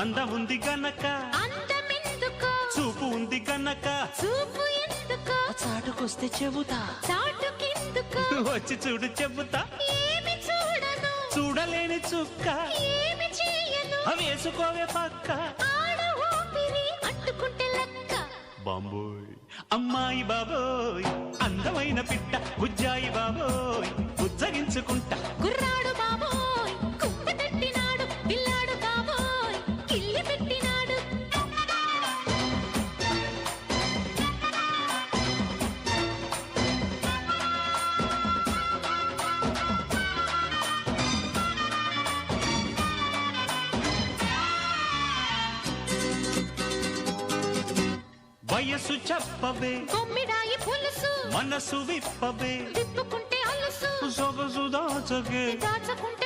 అందం ఉంది గనక అందమెందుకో చూపు ఉంది గనక చూపు ఎందుకో చాటుకొస్తే చెబుతా చాటుకెందుకో వచ్చి చూడు చెబుతా ఏమి చూడను చూడలేని చుక్క ఏమి చేయను వేసుకోవే పక్క ఆడ ఊపిరి అంటుకుంటే లెక్క బాంబోయ్ అమ్మాయి బాబోయ్ అందమైన పిట్ట బుజ్జాయి బాబోయ్ బుజ్జగించుకుంటా గుర్రాడు బాబోయ్ కుప్ప తట్టినాడు పిల్లాడు బాబోయ్ కిల్లి పెట్టినాడు వయసు చెప్పవే కొమ్మిడాయి పులుసు మనసు విప్పవే తిప్పుకుంటే అలుసు సొగసు దాచగే దాచకుంటే